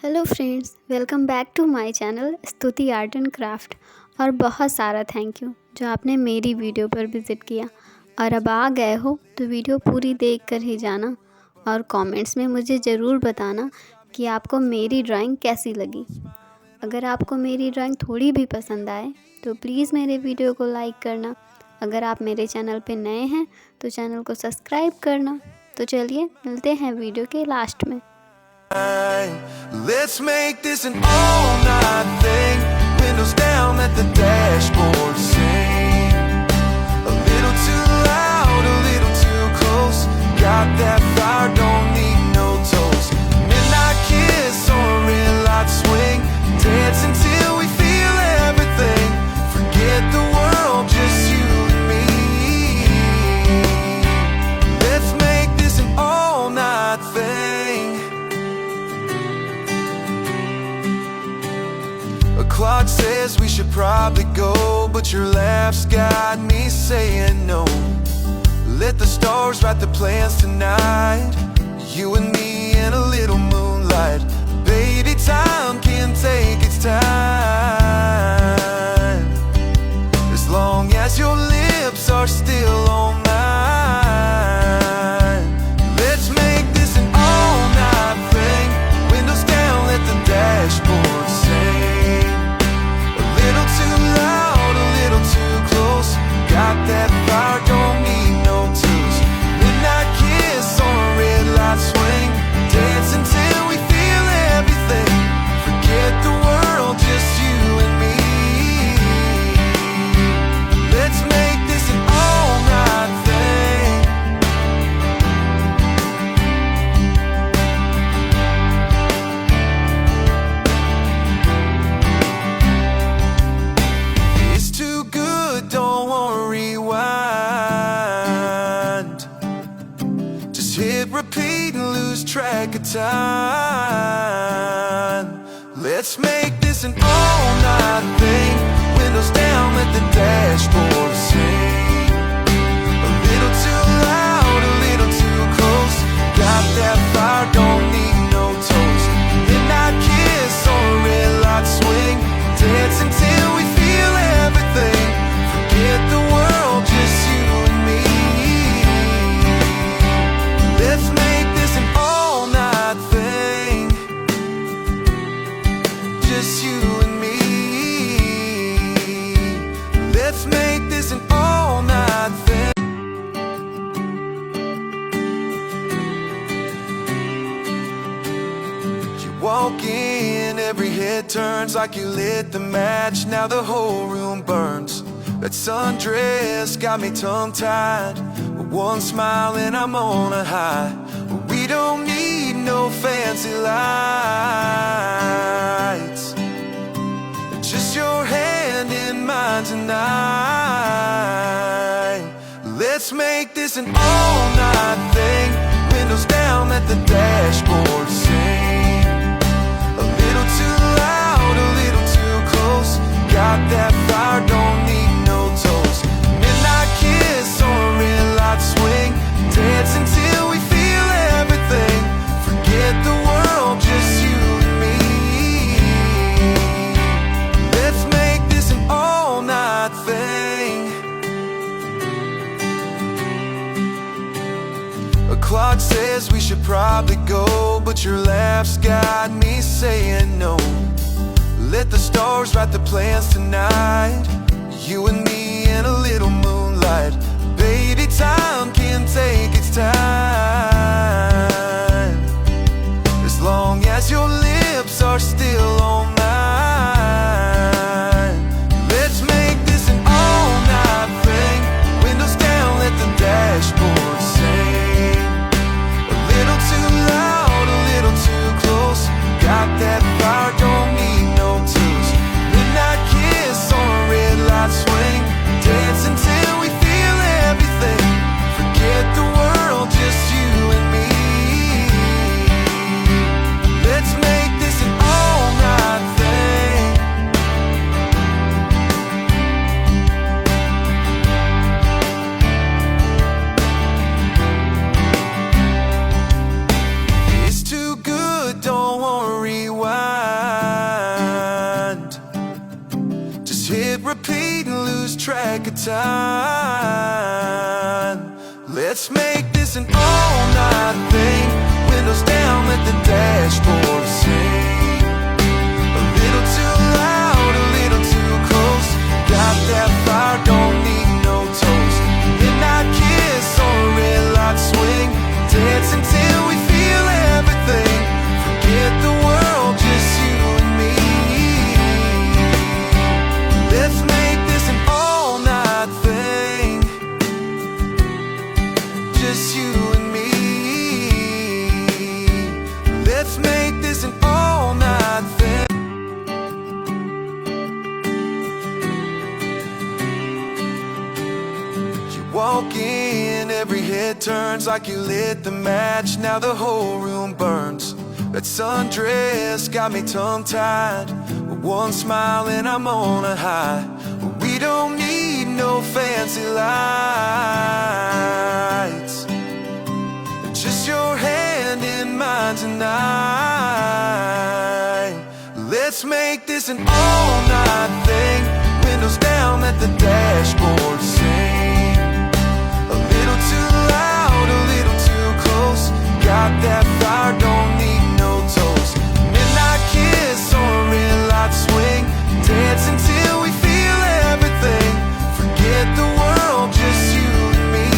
Hello friends, welcome back to my channel Stuti art and craft. और बहुत सारा thank you जो आपने मेरी वीडियो पर विज़िट किया। और अब आ गए हो तो वीडियो पूरी देख कर ही जाना और कमेंट्स में मुझे ज़रूर बताना कि आपको मेरी ड्राइंग कैसी लगी। अगर आपको मेरी ड्राइंग थोड़ी भी पसंद आए तो प्लीज़ मेरे वीडियो को लाइक करना। अगर आप मेरे चैनल पे नए हैं तो चैनल को सब्सक्राइब करना। तो चलिए मिलते हैं वीडियो के लास्ट में। Let's make this an all-night thing. Windows down, let the dashboard sing. A little too loud, a little too close. Got that fire, don't need no toast. Midnight kiss on a red light swing. Dance until we feel everything. Forget the world, just you and me. Let's make this an all-night thing. The clock says we should probably go, but your laugh's got me saying no. Let the stars write the plans tonight. You and me in a little moonlight. Baby, time can take its time. As long as your lips are still on mine. Let's make this an all-night thing. Windows down, let the dashboard sing. Too loud, a little too close. Got that fire, don't need no tools. Midnight kiss on a red light swing. Dance until we feel everything. Forget the world, just you and me. Let's make this an all-night thing. Don't wanna rewind. Just hit repeat and lose track of time. Let's make this an all-night thing. Windows down, let the dashboard sing. A little too loud, a little too close. Got that fire, don't need no toast. Midnight kiss on a red light swing. Dance until we feel everything. Forget the world, just you and me. Let's make this an all-night thing. Just you and me. Let's make this an all-night thing. You walk in, every head turns like you lit the match. Now the whole room burns. That sundress got me tongue-tied. With one smile and I'm on a high. We don't need no fancy lights. Just your hand in mine tonight. Let's make this an all-night thing. Windows down, let the dashboard sing. A little too loud, a little too close. Got that fire, don't need toast. Midnight kiss on a red light swing. Dance until we feel everything. Forget the world, just you and me. Let's make this an all-night thing. The clock says we should probably go, but your laugh's got me saying no. Let the stars write the plans tonight. You and me in a little moonlight. Baby, time can take its time. As long as your lips are still on mine. Let's make this an all-night thing. Windows down, let the dashboard sing. A little too loud, a little too close. Got that fire, don't need no tools. Midnight kiss on a red light swing. Dance until we feel everything. Forget the world, just you and me. Let's make this an all-night track of time. Let's make this an all-night thing. Windows down, let the dashboard sing. A little too loud, a little too close. Got that fire, don't need no toast. Midnight kiss on a red light swing. Dance until we feel everything. Forget the world, just you and me. Let's make this an all-night thing. Just you and me. Let's make this an all-night thing. You walk in, every head turns like you lit the match. Now the whole room burns. That sundress got me tongue-tied. With one smile and I'm on a high. We don't need no fancy lights. Just your hand in mine tonight. Let's make this an all-night thing. Windows down, let the dashboard sing. A little too loud, a little too close. Got that fire, don't need no toast. Midnight kiss on a red light swing. Dance until we feel everything. Forget the world, just you and me.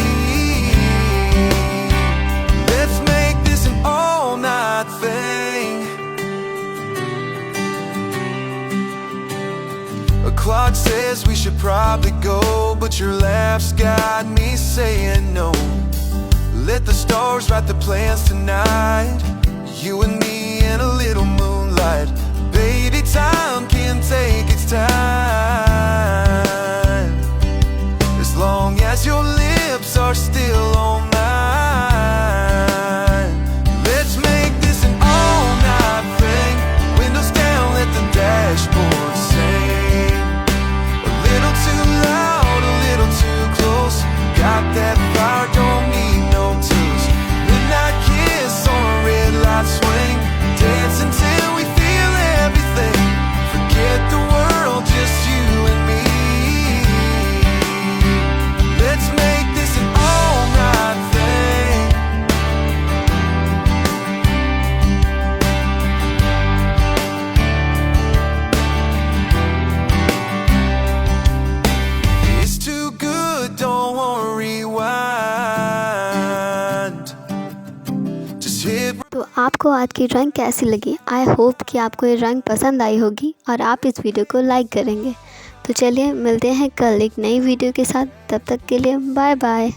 Let's make this an all-night thing. A clock says we should probably go, but your laugh's got me saying no. Let the stars write the plans tonight. You and me in a little moonlight. Baby, time can take its time. As long as your lips are still on mine. Let's make this an all-night thing. Windows down, let the dashboard sing. A little too loud, a little too close. Got that fire, don't need no tools. Midnight kiss on a red light swing. Dance until we feel everything. Forget the world, just you and me. Let's make this an all-night thing. It's too good, don't wanna rewind. Just hit. तो आपको आज की drawing कैसी लगी? I hope कि आपको ये drawing पसंद आई होगी और आप इस वीडियो को लाइक करेंगे। तो चलिए मिलते हैं कल एक नई वीडियो के साथ। तब तक के लिए बाय बाय।